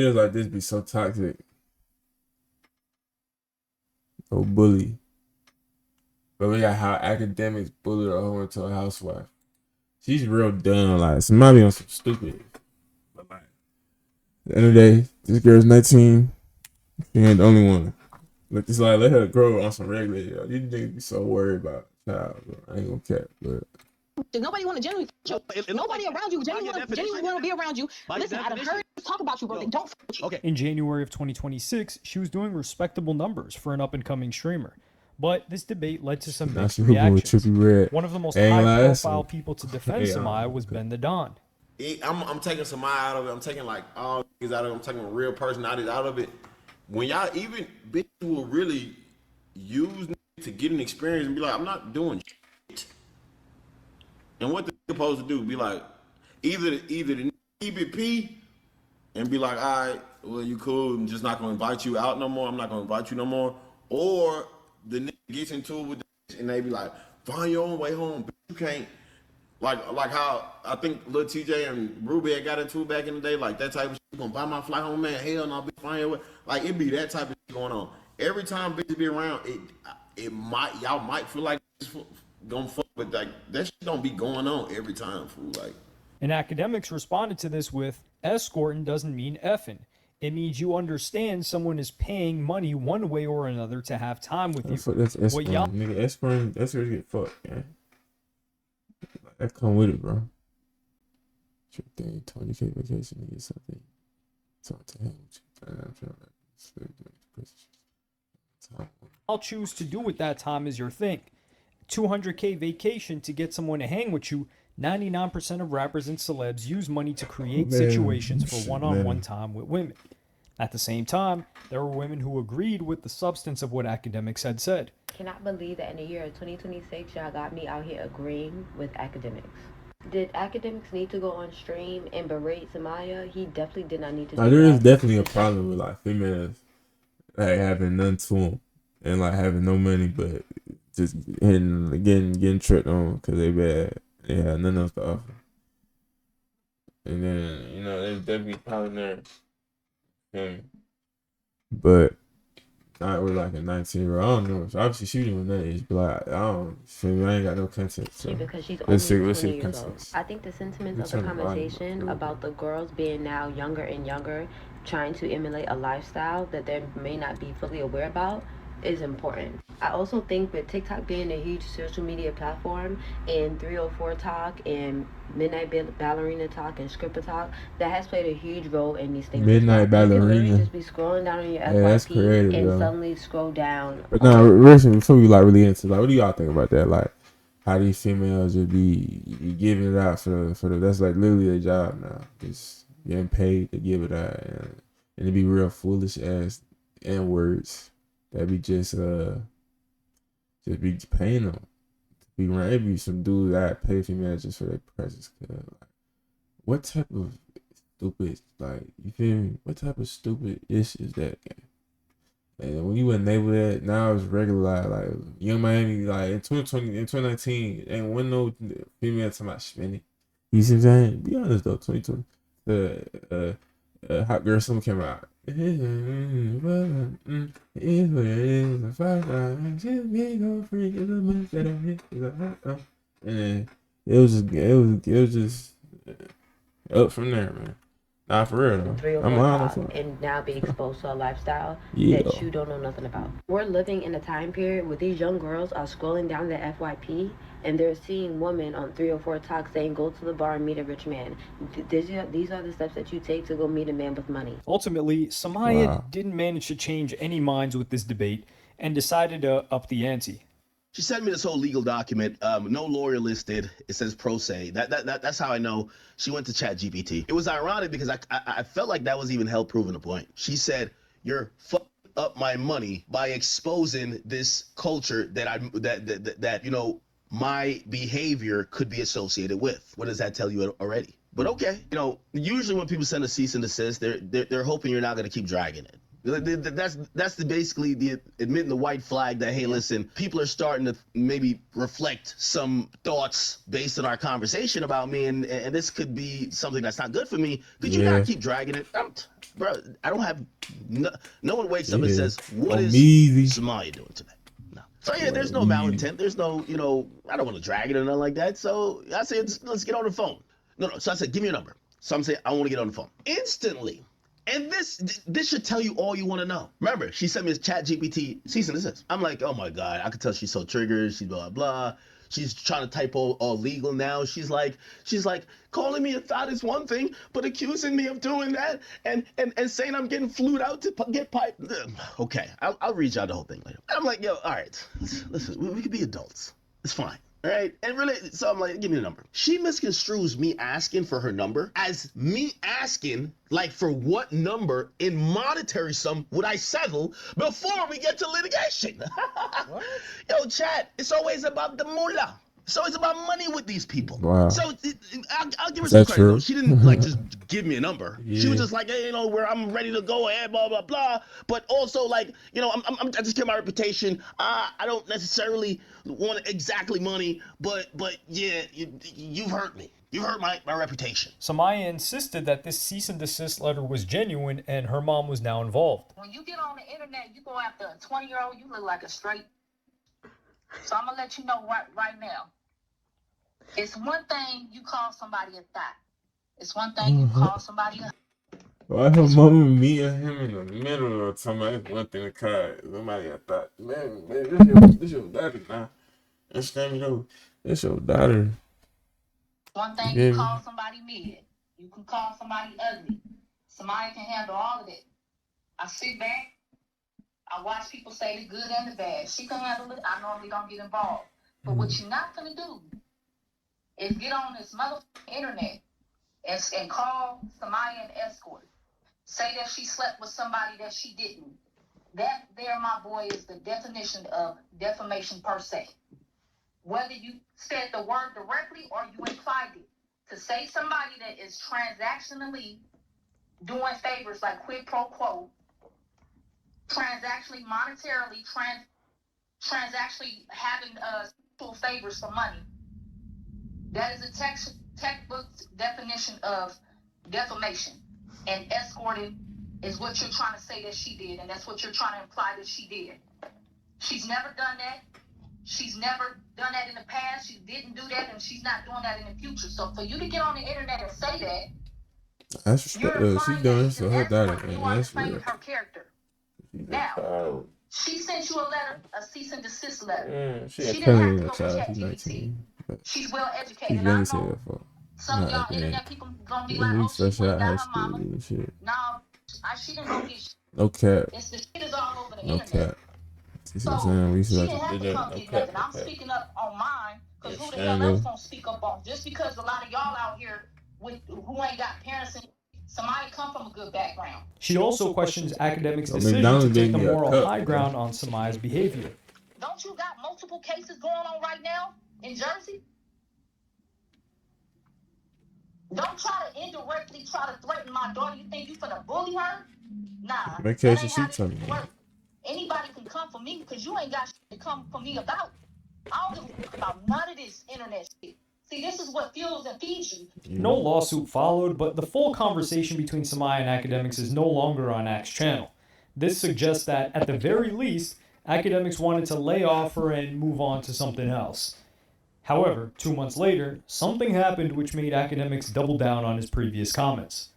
Videos like this be so toxic. Oh, bully. But we got how academics bullied her whole into a housewife. She's real dumb. Like, somebody on some stupid. But like, at the end of the day, this girl's 19. She ain't the only one. Let her grow on some regular. Yo. These niggas be so worried about child, bro. I ain't gonna care, but. Does nobody want to genuinely nobody around you genuinely want to be around you. Listen, I done heard talk about you, bro. They don't fuck with you. Okay. In January of 2026, she was doing respectable numbers for an up-and-coming streamer. But this debate led to some mixed reactions. One of the most high-profile people to defend Samaya was Ben the Don. I'm taking Samaya out of it. I'm taking like all things out of it. I'm taking real personalities out of it. When y'all even bitch will really use to get an experience and be like, I'm not doing shit. And what they're supposed to do, be like, either the EBP and be like, all right, well, you cool, I'm just not gonna invite you out no more. I'm not gonna invite you no more. Or the nigga gets into it with the and they be like, find your own way home. But you can't, like how I think Lil TJ and Ruby had got into it back in the day, like that type of shit. You gonna buy my flight home, man? Hell no, be fine your way. Like it be that type of shit going on. Every time bitches be around, y'all might feel like it's gonna fuck, but like that shit don't be going on every time, fool. Like. And Akademiks responded to this with, escorting doesn't mean effing. It means you understand someone is paying money one way or another to have time with you. That's escorting. Nigga, escorting, that's where you get fucked, man. That come with it, bro. Sure thing, 20K vacation to get something. Talk to him. I'll choose to do with that time is your thing. 200K vacation to get someone to hang with you. 99% of rappers and celebs use money to create situations for one-on-one time with women. At the same time, there were women who agreed with the substance of what Akademiks had said. Cannot believe that in the year of 2026, y'all got me out here agreeing with Akademiks. Did Akademiks need to go on stream and berate Samaya? He definitely did not need to do there is definitely a problem with like females like having none to them and like having no money, but just getting tricked on because they bad. They have nothing else to offer. And then, you know, there's definitely a problem there. Okay. But not with like a 19-year-old. I don't know. So obviously she doing that age, but like, I ain't got no content. So because she's only 20 years old. I think the sentiments of the conversation about the girls being now younger and younger, trying to emulate a lifestyle that they may not be fully aware about, is important. I also think with TikTok being a huge social media platform and 304 Talk and Midnight Ballerina Talk and Scripper Talk, that has played a huge role in these things. Midnight Ballerina. You just be scrolling down on your FYP and suddenly scroll down. But now, listen, before we like really into like, what do y'all think about that? Like, how these females would be giving it out for the that's like literally their job now. Just getting paid to give it out, and it be real foolish ass N words. That be just be paying them. Be around. It be some dudes that pay females just for their presence. Like, what type of stupid, like, you feel me? What type of stupid ish is that game? And when you enable that, now it's regular. Like Young Miami, like in 2019, ain't win no female talking about spending. You see what I'm saying? Be honest though, 2020, the Hot Girl Summer came out. And it was just up from there, man. Nah, for real though. I'm honest. And now be exposed to a lifestyle that you don't know nothing about. We're living in a time period where these young girls are scrolling down the FYP and they're seeing women on 304 Talk saying, go to the bar and meet a rich man. These are the steps that you take to go meet a man with money. Ultimately, Samaya didn't manage to change any minds with this debate and decided to up the ante. She sent me this whole legal document, no lawyer listed. It says pro se. That's how I know she went to ChatGPT. It was ironic because I felt like that was even hell proving a point. She said, "You're fucking up my money by exposing this culture that you know my behavior could be associated with." What does that tell you already? But okay, you know, usually when people send a cease and desist, they're hoping you're not going to keep dragging it. That's basically the admitting the white flag that, hey, listen, people are starting to maybe reflect some thoughts based on our conversation about me, and this could be something that's not good for me. Could you not keep dragging it? Bro, I don't have no one wakes up and says, what is Samaya doing today? No. So yeah, there's no malintent. There's no, I don't want to drag it or nothing like that. So I said, let's get on the phone. No. So I said, give me your number. So I'm saying, I want to get on the phone instantly. And this should tell you all you want to know. Remember, she sent me a chat GPT cease and desist. I'm like, oh my God, I could tell she's so triggered. She's blah, blah. She's trying to type all legal now. She's like, calling me a thought is one thing, but accusing me of doing that and saying I'm getting flued out to get piped. Okay, I'll read y'all the whole thing later. And I'm like, yo, all right, listen, we could be adults. It's fine. All right, and really, so I'm like, give me the number. She misconstrues me asking for her number as me asking, like, for what number in monetary sum would I settle before we get to litigation? What? Yo, chat, it's always about the moolah. It's always about money with these people. Wow. So I'll give her some credit. Though. She didn't like just give me a number. Yeah. She was just like, hey, where I'm ready to go ahead, blah blah blah. But also like, I just care my reputation. I don't necessarily want exactly money, but yeah, you've hurt me. You hurt my reputation. Samaya insisted that this cease and desist letter was genuine, and her mom was now involved. When you get on the internet, you go after a 20-year-old, you look like a straight. So I'm gonna let you know right now. It's one thing you call somebody a thot. It's one thing you call somebody a. Why her mama meeting him in the middle of somebody? One thing to call somebody a thot. Man, this your daughter now. Understand me though? This your daughter. One thing you call somebody mid. You can call somebody ugly. Somebody can handle all of it. I sit back. I watch people say the good and the bad. She can handle it. I normally don't get involved. But what you're not gonna do is get on this motherfucking internet and call Samaya an escort. Say that she slept with somebody that she didn't. That there, my boy, is the definition of defamation per se. Whether you said the word directly or you implied it. To say somebody that is transactionally doing favors like quid pro quo, transactionally, monetarily, transactionally having sexual favors for money. That is a textbook definition of defamation. And escorting is what you're trying to say that she did, and that's what you're trying to imply that she did. She's never done that. She's never done that in the past. She didn't do that, and she's not doing that in the future. So for you to get on the internet and say that, that's she's doing it for her daughter, man. That's real. Her character. Now, she sent you a letter, a cease and desist letter. She didn't have to go to ChatGPT. She's well educated. I know some of y'all internet people gonna be like, oh, she went down her mama. No, she didn't go get shit. No cap. It's the shit is all over the internet. Cap. So she didn't have to come get nothing. I'm speaking up on mine, because who the hell else gonna speak up on? Just because a lot of y'all out here who ain't got parents and somebody come from a good background. She also questions Akademiks' decision to take the moral high ground on Samaya's behavior. Don't you got multiple cases going on right now in Jersey? Don't try to indirectly try to threaten my daughter. You think you finna bully her? Nah. Vacation she told me. Anybody can come for me because you ain't got shit to come for me about. I don't give a fuck about none of this internet shit. See, this is what fuels and feeds you. No lawsuit followed, but the full conversation between Samaya and Akademiks is no longer on Ak's channel. This suggests that, at the very least, Akademiks wanted to lay off her and move on to something else. However, 2 months later, something happened which made Akademiks double down on his previous comments.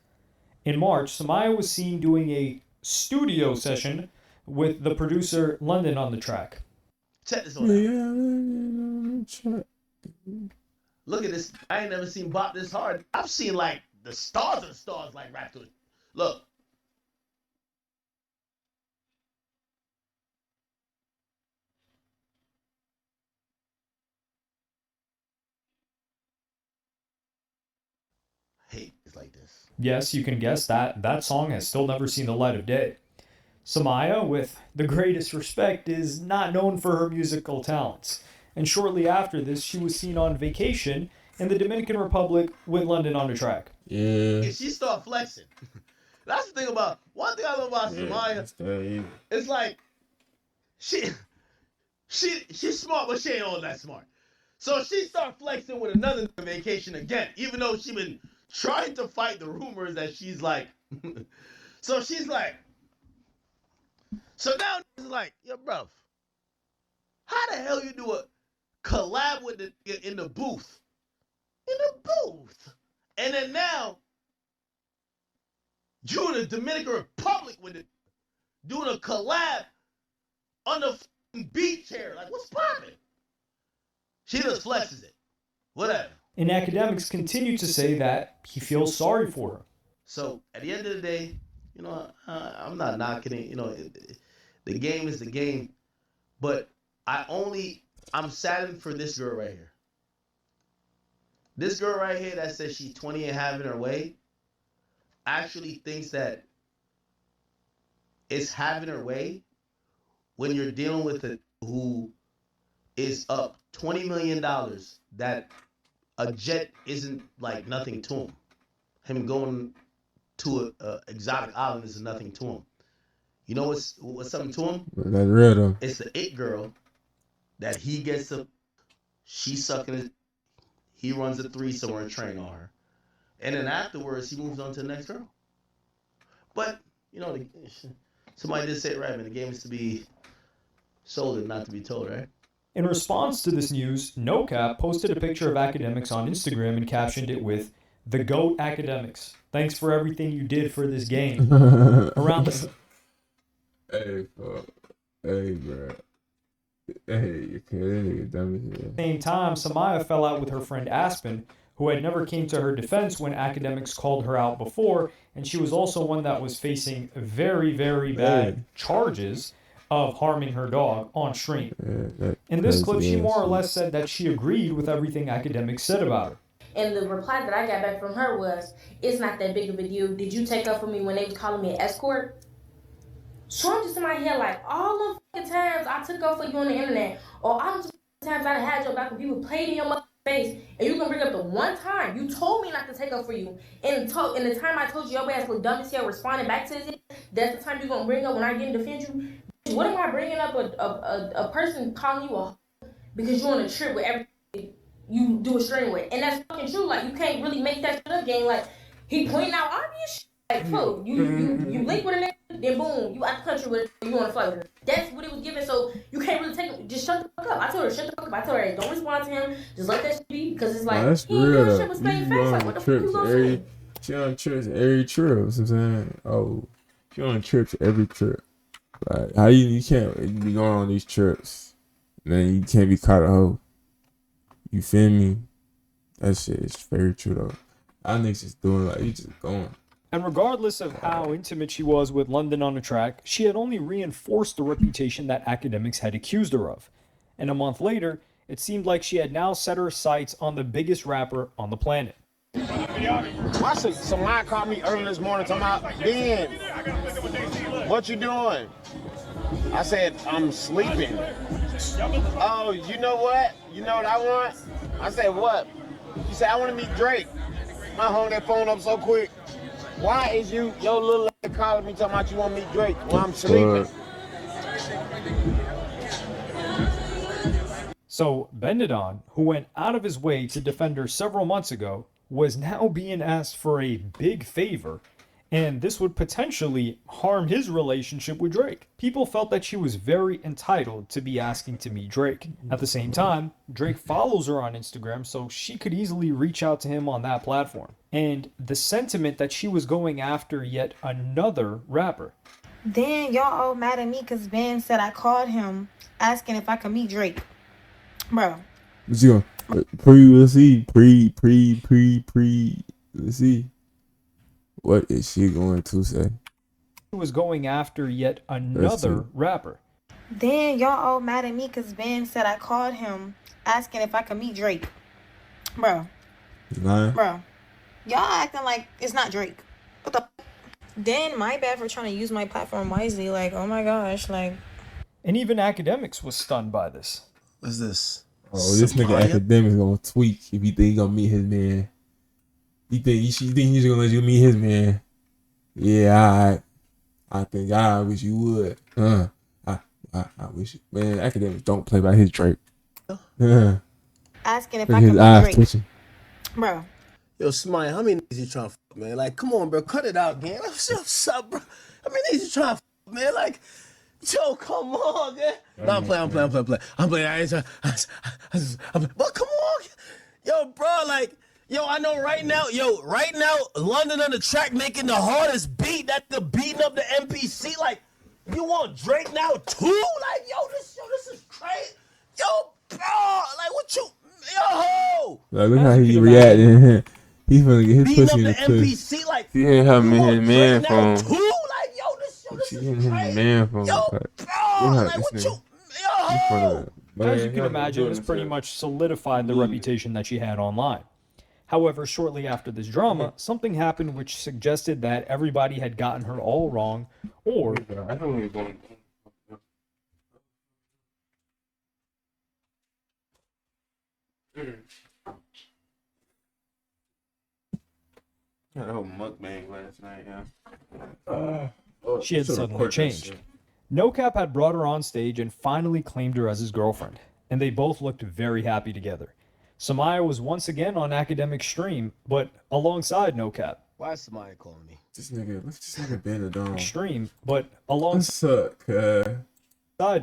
In March, Samaya was seen doing a studio session with the producer London on the track. Check this one out. Look at this. I ain't never seen Bop this hard. I've seen like the stars of the stars like rap to it. Look. Hate is like this. Yes, you can guess that song has still never seen the light of day. Samaya, with the greatest respect, is not known for her musical talents. And shortly after this, she was seen on vacation in the Dominican Republic with London on the track. Yeah. If she start flexing, That's the thing about one thing I love about Samaya. It's like she's smart, but she ain't all that smart. So she start flexing with another vacation again, even though she been trying to fight the rumors that she's like. So she's like. So now it's like, yo, bro, how the hell you do a collab with the in the booth? In the booth. And then now, you in the Dominican Republic with it, doing a collab on the beach chair. Like, what's poppin'? She just flexes it. Whatever. And Akademiks continue to say that he feels sorry for her. So, at the end of the day, you know, I'm not knocking it. You know, the game is the game. But I'm saddened for this girl right here. This girl right here that says she's 20 and having her way actually thinks that it's having her way when you're dealing with a who is up $20 million that a jet isn't like nothing to him. Him going to a exotic island is nothing to him. You know what's something to him? That's real though. It's the it girl that he gets to. She's sucking it. He runs a threesome or a train on her, and then afterwards he moves on to the next girl. But you know, somebody did say it right, man. The game is to be sold and not to be told, right? In response to this news, NoCap posted a picture of Akademiks on Instagram and captioned it with, "The GOAT Akademiks. Thanks for everything you did for this game." Around the Hey, bro. Hey, same time, Samaya fell out with her friend Aspen, who had never came to her defense when Akademiks called her out before, and she was also one that was facing very, very bad charges of harming her dog on stream. In this clip, she more or less said that she agreed with everything Akademiks said about her. And the reply that I got back from her was, "It's not that big of a deal. Did you take up for me when they was calling me an escort?" So I'm just in my head like, all the fucking times I took up for you on the internet, or all the times I had your back when people played in your motherfucking face, and you can bring up the one time you told me not to take up for you, and the time I told you your ass look dumb as hell responding back to it, that's the time you're gonna bring up when I get to defend you. What am I bringing up a person calling you a because you on a trip with everything you do a string with? And that's fucking true. Like, you can't really make that shit up, gang. Like, he pointing out obvious shit. Like, fool, you link with a nigga, then boom, you out the country with it, you want to flirt with her. That's what it was given, so you can't really take it. Just shut the fuck up. I told her, shut the fuck up. I told her, don't respond to him. Just let that shit be, because it's like, that's he ain't real doing though. shit with straight face. Like, what the fuck you gonna say? She on trips every trip. You know what I'm saying? Oh, she on trips every trip. Like, how you can't be going on these trips, and then you can't be caught a hoe. You feel me? That shit is very true though. I niggas just doing like, you just going. And regardless of how intimate she was with London on the track, she had only reinforced the reputation that Akademiks had accused her of. And a month later, it seemed like she had now set her sights on the biggest rapper on the planet. Somebody called me early this morning talking about, Ben, what you doing? I said, I'm sleeping. Oh, you know what? You know what I want? I said, what? She said, I want to meet Drake. I hung that phone up so quick. Why is your little lady calling me talking about you want to meet Drake while I'm sleeping? So Benedon, who went out of his way to defend her several months ago, was now being asked for a big favor, and this would potentially harm his relationship with Drake. People felt that she was very entitled to be asking to meet Drake. At the same time, Drake follows her on Instagram, so she could easily reach out to him on that platform. And the sentiment that she was going after yet another rapper. Then y'all all mad at me because Ben said I called him asking if I could meet Drake. Bro. Let's go. Let's see. Let's see. What is she going to say? She was going after yet another rapper. Then y'all all mad at me because Ben said I called him asking if I could meet Drake. Bro. Bro. Y'all acting like it's not Drake. What the Then my bad for trying to use my platform wisely. Like, oh my gosh, like. And even Akademiks was stunned by this. What's this? Oh, this nigga Akademiks gonna tweak if he think he gonna meet his man. He think he's gonna let you meet his man. Yeah, I think I wish you would. I wish, man, Akademiks don't play by his Drake. Asking if I can meet Drake. Twitching. Bro. Yo, Smile, how many niggas you trying to fuck, man? Like, come on, bro. Cut it out, man. What's up, bro? How many niggas you trying to fuck, man? Like, yo, come on, man. No, I'm playing. I ain't trying. But come on. Yo, bro, like, yo, I know right now, London on the track making the hardest beat. That's the beating up the NPC. Like, you want Drake now, too? Like, yo, this is crazy. Yo, bro, like, what you, yo. Like, look how he reacting. He's gonna get his beating pussy in the NPC, like, she ain't having his man phone. Too? Like, yo, this she is ain't his man phone. Yo, bro, like, what you, yo. As you can imagine, this pretty much solidified the reputation that she had online. However, shortly after this drama, something happened which suggested that everybody had gotten her all wrong, or That whole mukbang last night, she had suddenly changed. No Cap had brought her on stage and finally claimed her as his girlfriend, and they both looked very happy together. Samaya was once again on Akademiks' stream, but alongside No Cap. Why is Samaya calling me? This nigga bend it down. Stream, but alongside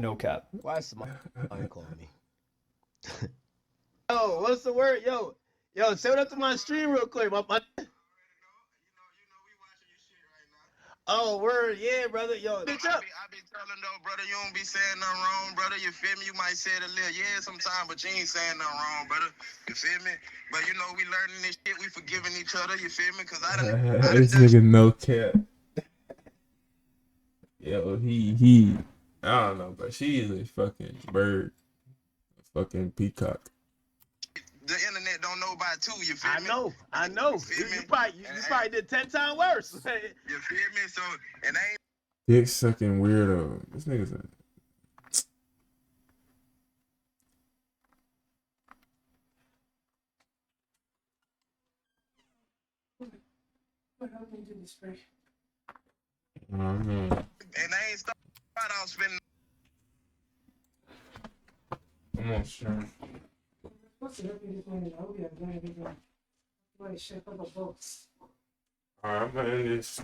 No Cap. Why is Samaya calling me? Yo, what's the word? Yo, say what up to my stream real quick. Oh, word, yeah, brother. Yo, bitch up. I be telling though, brother, you don't be saying nothing wrong, brother. You feel me? You might say it a little, sometime, but you ain't saying nothing wrong, brother. You feel me? But you know, we learning this shit, we forgiving each other. You feel me? Cause I done. This nigga No Cap. Yo, he. I don't know, but she is a fucking bird, a fucking peacock. The internet don't know about it too, you feel me? I know. You probably did 10 times worse. You feel me? So, and I ain't Dick sucking weirdo. This nigga's a... and I ain't started out spending. I'm on sure. Alright, I'm gonna end this.